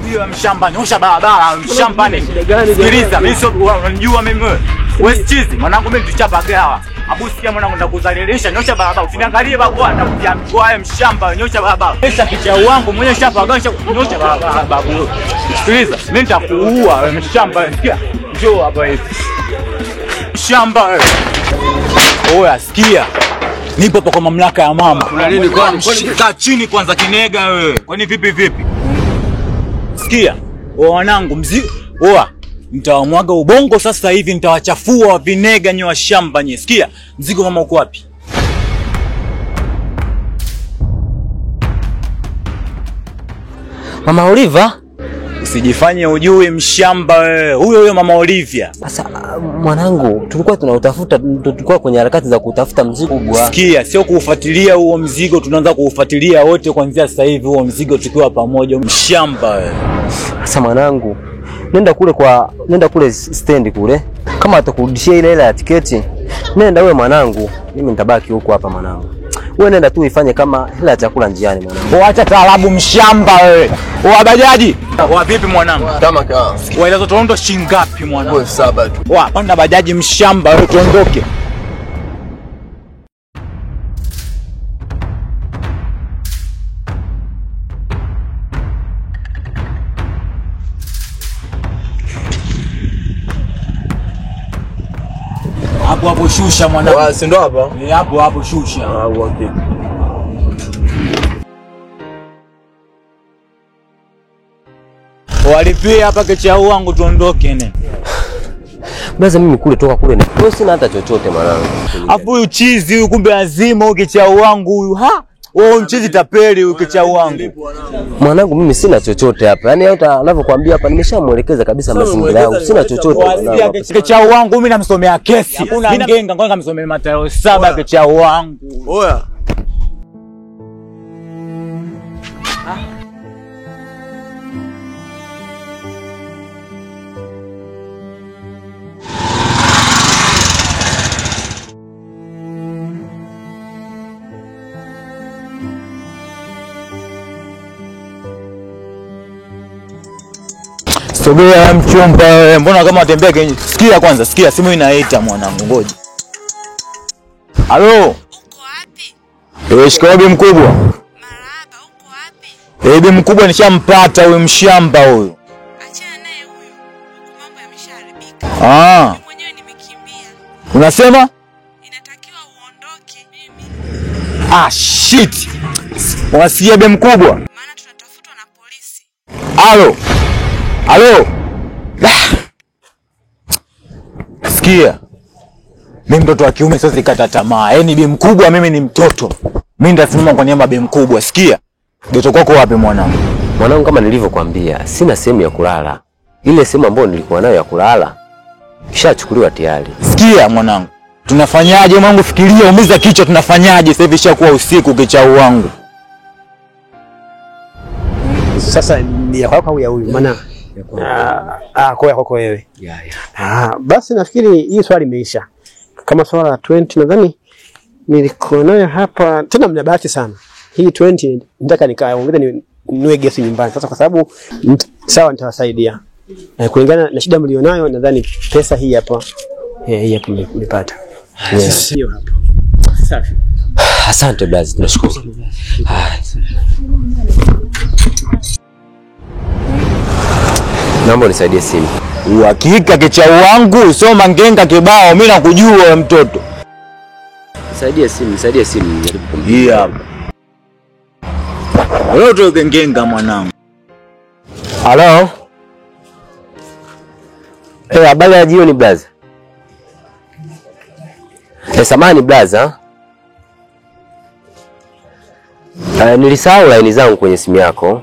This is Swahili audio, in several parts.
Hiyo mshamba nyosha barabara mshambani. Sikiliza, mimi sio unajua mimi wewe chizi mwanangu mimi tuchapa gawa. Abu sikia mwanangu ndakuzalilisha nyosha barabara. Usiniangalie babu anakuja mkoa mshamba nyosha barabara. Pesa kichao wangu mwenye shamba gawa nyosha barabara babu. Sikiliza, mimi nitakuua wewe mshamba. Sikia. Njoo hapa hivi. Mshamba wewe. Oya sikia. Nipo kwa mamlaka ya mama. Kuna nini kwani? Kaa chini kwanza kinega wewe. Kwani vipi? Sikia, wanangu mzigo. Oa, nitawamwaga ubongo sasa hivi nitawachafua vinega nyewa shamba nye. Sikia, mzigo mama uko wapi? Mama Oliva? Usijifanye ujui mshamba wewe. Huyo mama Olivia. Sasa mwanangu, tulikuwa kwenye harakati za kutafuta mzigo bwana. Sikia, sio kuufuatilia huo mzigo, tunaanza kuufuatilia wote kuanzia sasa hivi huo mzigo tukiwa pamoja mshamba wewe. Sasa mwanangu, nenda kule stand kule. Kama atakurudishia ile hela ya tiketi, nenda wewe mwanangu. Mimi nitabaki huko hapa mwanangu. Wewe nenda tu ifanye kama hela ya chakula njiani mwanangu. Acha taarabu mshamba wewe. Wa bajaji. Wa vipi mwanangu? Kama kaa. Wewe hizo tuondo shilingi ngapi mwanangu? 7 tu. Wa panda bajaji mshamba wewe tuondoke. Hapo shusha mwanangu. Si ndo hapa? Hapo shusha. Okay. Walipia hapa kichao wangu tuondoke ne. Basi mimi toka kule na wewe sina hata chochote mwanangu. Afu huyu chizi huyu kumbe lazima huyu kichao wangu huyu. Wewe mchizi tapeli huyu kichao wangu. Mwanangu mimi sina chochote hapa. Yaani hata anavyokuambia hapa nimeshamuelekeza kabisa mazingira yangu. Sina chochote mwanangu. Kichao wangu mimi namsomea kesi. Hakuna ngenga ngoja kamsomea matao 7 kichao wangu. Oya. Sogea mchumba wewe. Mbona kama atembea kenye? Sikia kwanza, sikia simu inaita mwanangu ngoja. Halo? Uko wapi? Shikabi mkubwa. Marahaba, uko wapi? Bibi mkubwa nishampata huyu mshamba huyu. Achana naye huyo. Mambo yameshaharibika. Mimi mwenyewe nimekimbia. Unasema? Inatakiwa uondoke mimi. Shit. Unasikia bibi mkubwa? Maana tunatafutwa na polisi. Halo. Sikia. Mimi mtoto wa kiume sasa nikata tamaa. Yaani bibi mkubwa mimi ni mtoto. Mimi ndasimama kwa niaba bibi mkubwa. Sikia. Geto kwako wapi mwanangu? Mwanangu kama nilivyokuambia, sina sehemu ya kulala. Ile sehemu ambayo nilikuwa nayo ya kulala kishachukuliwa tayari. Sikia mwanangu. Tunafanyaje mwanangu, fikiria, umiza kichwa, tunafanyaje sasa hivi ishakuwa usiku kichao wangu. Sasa ni ya kwako au ya huyu? Maana kwa yako wewe. Basi nafikiri hii swali imeisha. Kama swala la 20 nadhani nilikuwa nayo hapa, tena mna bahati sana. Hii 20 nataka nikaongeza niwe gesi nyumbani. Sasa kwa sababu sawa nitawasaidia. Kulingana na shida mlionayo nadhani pesa hii hapa nimepata. Sio hapa. Safi. Asante blazi, tunashukuru. Naomba nisaidie simu. Uhakika kichao wangu, soma ngenga kibao, mimi nakujua wewe mtoto. Nisaidie simu, jaribu kumpigia. Hii hapa. Wewe utoke ngenga mwanangu. Halo? Habari ya jioni blaza. Samahani blaza. Nilisahau line zangu kwenye simu yako.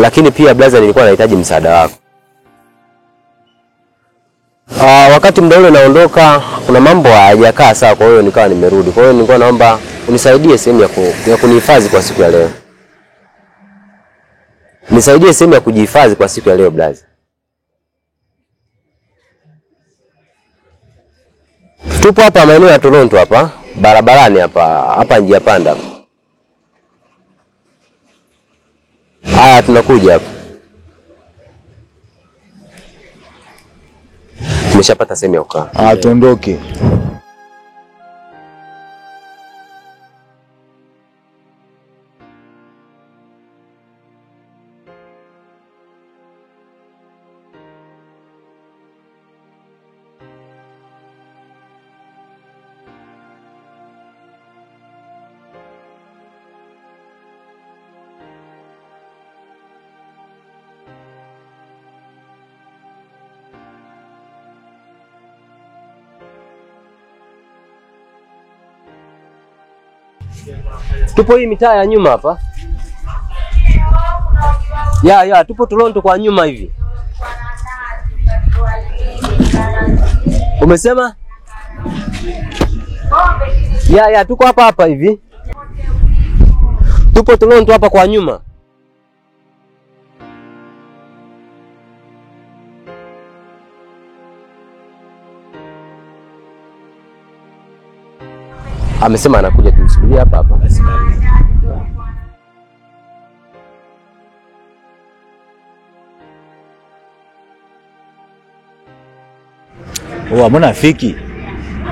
Lakini pia blaza nilikuwa nahitaji msaada wako. Wakati muda ule naondoka kuna mambo hayajakaa sawa, kwa hiyo nikawa nimerudi. Kwa hiyo nilikuwa naomba unisaidie sehemu ya kunihifadhi kwa siku ya leo. Nisaidie sehemu ya kujihifadhi kwa siku ya leo blaza. Tupo hapa maeneo ya Toronto hapa, barabarani hapa njia panda. Haya, tunakuja hapa. Tumeshapata sehemu ya kukaa. Tuondoke. Tupo hii mitaa ya nyuma hapa. Tupo Toronto kwa nyuma hivi. Umesema? Tuko hapa hivi. Tupo Toronto hapa kwa nyuma. Amesema anakuja, tumsubirie hapa hapa. Mbona afiki?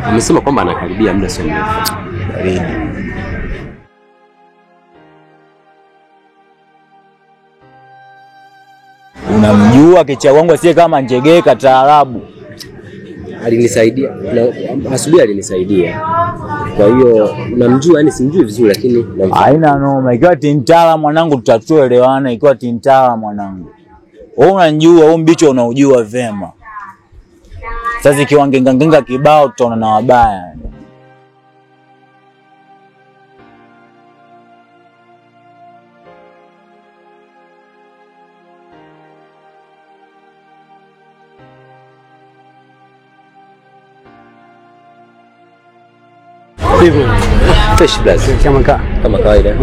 Amesema kwamba anakaribia muda sio mrefu. Baridi. Unamjua kicha wangu asiye kama njegeka taarabu. Alinisaidia. Asubuhi alinisaidia. Kwa hiyo namjua, yani simjui vizuri lakini haina noma. Ikiwa tintala mwanangu tutatuelewana, ikiwa tintala mwanangu. Wewe unanijua, wewe mbicho unaujua vema. Sasa ikiwa ngenga kibao tutaona na wabaya. Hivyo. fresh blaze kama kawaida.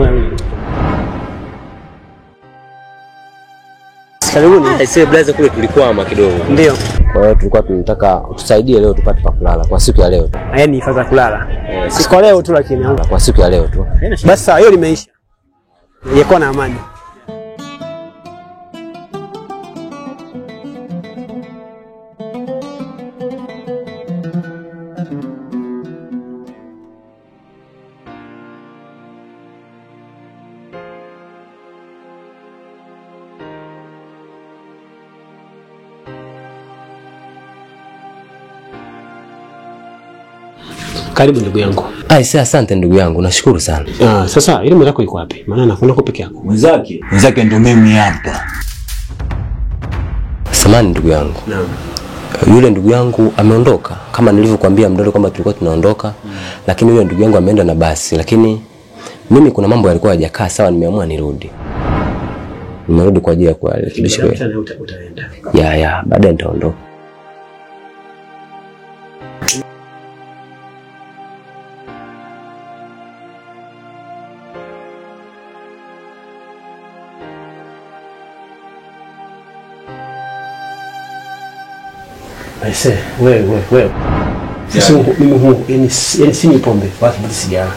Karibuni. Sasa blaze kule tulikwama kidogo. Ndio. Kwa hiyo tulikuwa tunataka tusaidie leo tupate pa kulala kwa siku ya leo. Yaani hifadhi kulala. Si kwa leo tu lakini kwa siku ya leo tu. Basi sawa, hiyo limeisha. Yeko na amani. Karibu ndugu yangu. Asante ndugu yangu, nashukuru sana. Sasa ile mwenzako yuko wapi? Maana nakuona uko peke yako. Mwenzake ndio mimi hapa. Samahani ndugu yangu. Naam. Yule ndugu yangu ameondoka. Kama nilivyokuambia mdogo kwamba tulikuwa tunaondoka, lakini yule ndugu yangu ameenda na basi. Lakini mimi kuna mambo yalikuwa hajakaa sawa, nimeamua nirudi. Nimerudi kwa ajili ya kurekebisha. Utaenda. Baadaye nitaondoka. Wewe. Sisi mimi si pombe, basi sigara.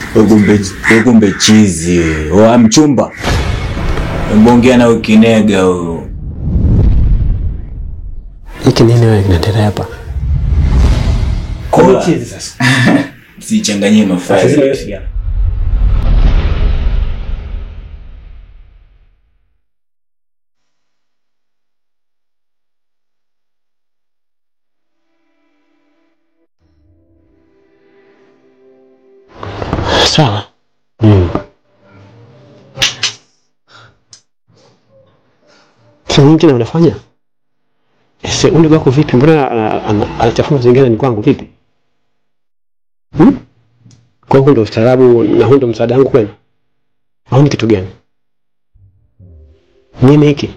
Kumbe chizi. Wa mchumba. Mbongea na ukinega huyo. Hiki nini wewe kinaendelea hapa? Kwa chizi sasa. Sichanganyie mafuta. Sasa hiyo sigara. Sawa. Sasa nini tena unafanya? Ule wako vipi? Mbona anachafua zingine ni kwangu vipi? Kwangu ndio ustaarabu na huo ndio msaada wangu kwenu. Au ni kitu gani? Nini hiki?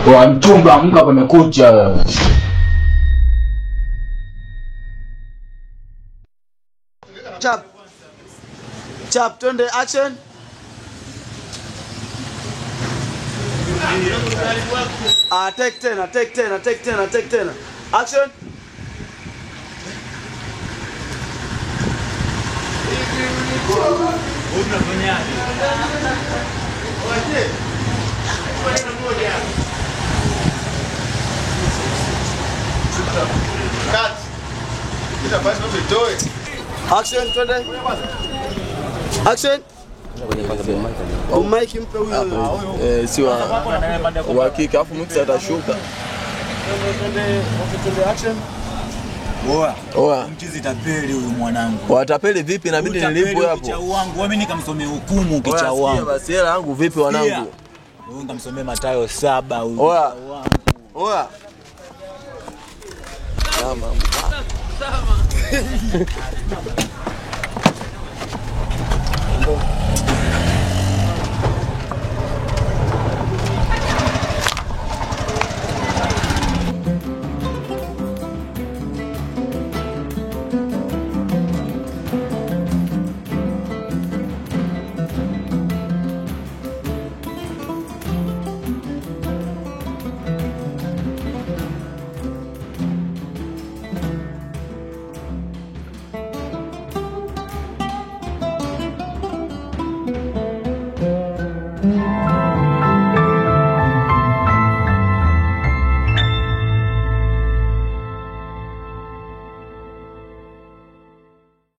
Kwa mchumba amka pamekucha wewe. Chap, twende action. Take 10. Action. Action, twende. Action. Mike mpe huyo. Si wa uhakika afu mix atashuka. Twende action. Oa. Mchizi tapeli huyu mwanangu. Watapeli vipi inabidi nilipwe hapo. Kicha wangu, mimi nikamsomea hukumu kicha wangu. Basi hela yangu vipi wanangu? Wewe nikamsomea Mathayo 7 huyu. Oa. Mama.